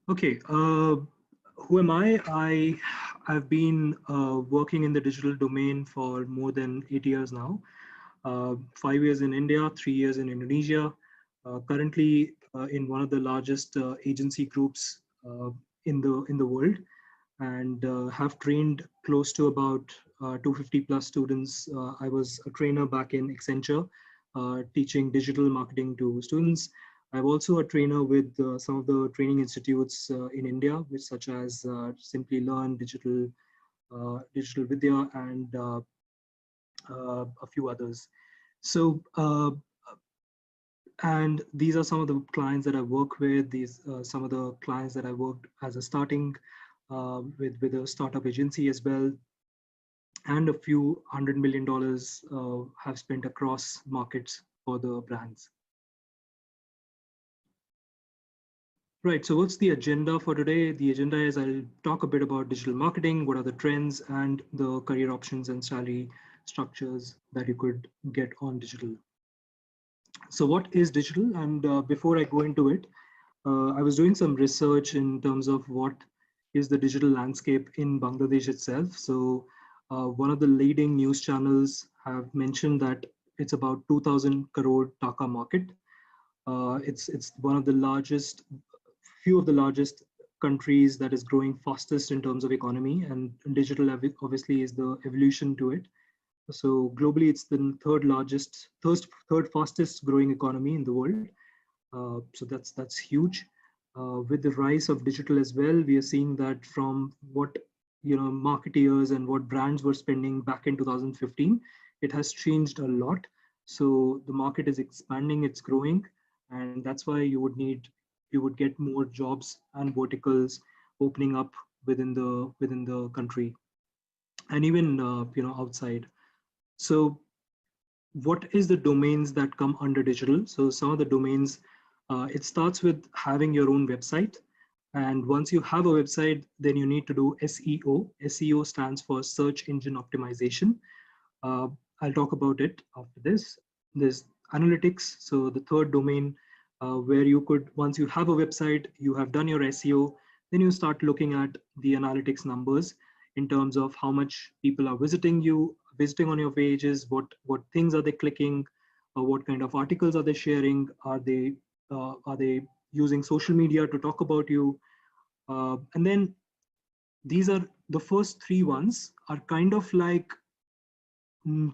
Okay, who am I? I've been working in the digital domain for more than 8 years now. 5 years in India, 3 years in Indonesia. Currently in one of the largest agency groups in the world, and have trained close to about 250 plus students. I was a trainer back in Accenture, teaching digital marketing to students. I'm also a trainer with some of the training institutes in India, which such as Simply Learn, Digital Vidya, and a few others. So, and these are some of the clients that I work with. These some of the clients that I worked as a starting with a startup agency as well, and a few $100 million have spent across markets for the brands. Right, so what's the agenda for today? The agenda is I'll talk a bit about digital marketing, what are the trends and the career options and salary structures that you could get on digital. So what is digital? And before I go into it, I was doing some research in terms of what is the digital landscape in Bangladesh itself. So one of the leading news channels have mentioned that it's about 2000 crore taka market. It's one of the largest, few of the largest countries that is growing fastest in terms of economy, and digital obviously is the evolution to it. So globally, it's the third fastest growing economy in the world. So that's huge. With the rise of digital as well, we are seeing that from what marketeers and what brands were spending back in 2015, it has changed a lot. So the market is expanding, it's growing, and that's why you would get more jobs and verticals opening up within the country, and even outside. So what is the domains that come under digital? So some of the domains, it starts with having your own website. And once you have a website, then you need to do SEO. SEO stands for search engine optimization. Uh, I'll talk about it after this. There's analytics. So the third domain, where you could, once you have a website, you have done your SEO, then you start looking at the analytics numbers in terms of how much people are visiting on your pages, what things are they clicking, what kind of articles are they sharing, are they using social media to talk about you, and then these are the first three ones are kind of like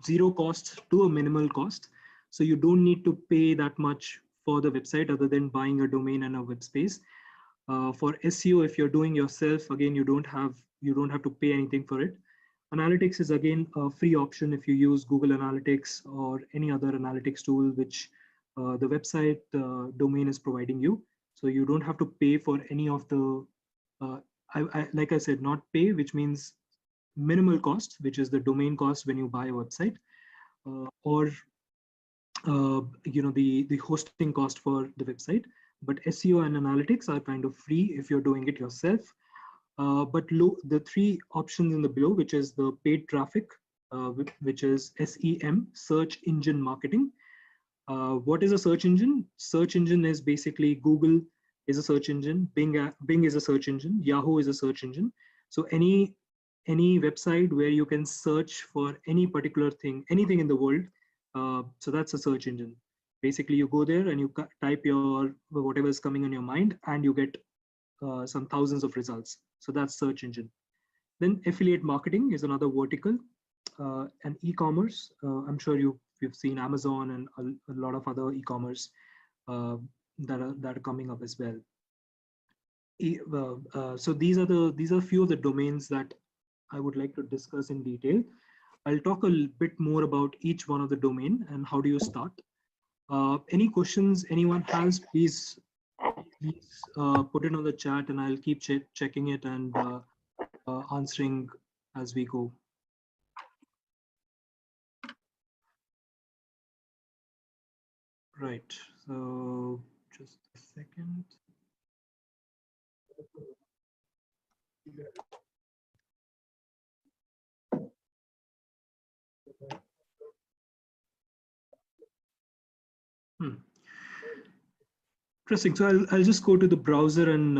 zero cost to a minimal cost. So you don't need to pay that much for the website other than buying a domain and a web space. For SEO, if you're doing yourself, again, you don't have to pay anything for it. Analytics is again a free option if you use Google Analytics or any other analytics tool which the website domain is providing you. So you don't have to pay for any of the, like I said, not pay, which means minimal cost, which is the domain cost when you buy a website, or the hosting cost for the website. But SEO and analytics are kind of free if you're doing it yourself. But the three options in the below, which is the paid traffic, which is SEM, search engine marketing. What is a search engine? Search engine is basically Google is a search engine, Bing is a search engine, Yahoo is a search engine. So any website where you can search for any particular thing, anything in the world, so that's a search engine. Basically, you go there and you type your whatever is coming on your mind, and you get some thousands of results. So that's search engine. Then affiliate marketing is another vertical, and e-commerce. I'm sure you've seen Amazon and a lot of other e-commerce uh, that are coming up as well. So these are a few of the domains that I would like to discuss in detail. I'll talk a bit more about each one of the domain and how do you start. Any questions anyone has, please put it on the chat, and I'll keep checking it and answering as we go. Right, so just a second. Hmm. Interesting. So I'll just go to the browser and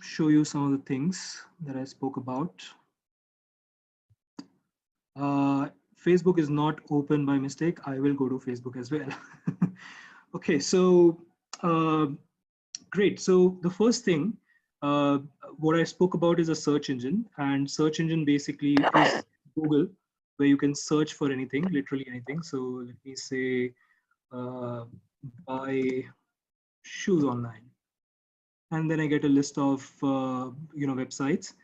show you some of the things that I spoke about. Uh, Facebook is not open by mistake. I will go to Facebook as well. Okay, so uh, great. So the first thing, uh, what I spoke about is a search engine, and search engine basically is Google, where you can search for anything, literally anything. So let me say, uh, buy shoes online, and then I get a list of websites: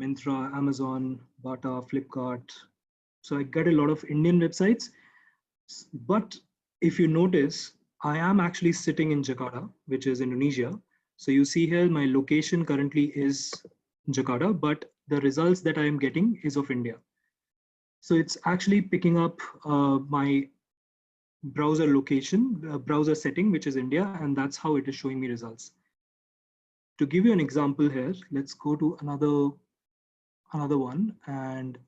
Myntra, Amazon, Bata, Flipkart. So I get a lot of Indian websites. But if you notice, I am actually sitting in Jakarta, which is Indonesia. So you see here, my location currently is Jakarta, but the results that I am getting is of India. So it's actually picking up my browser location, browser setting, which is India, and that's how it is showing me results. To give you an example here, let's go to another one, and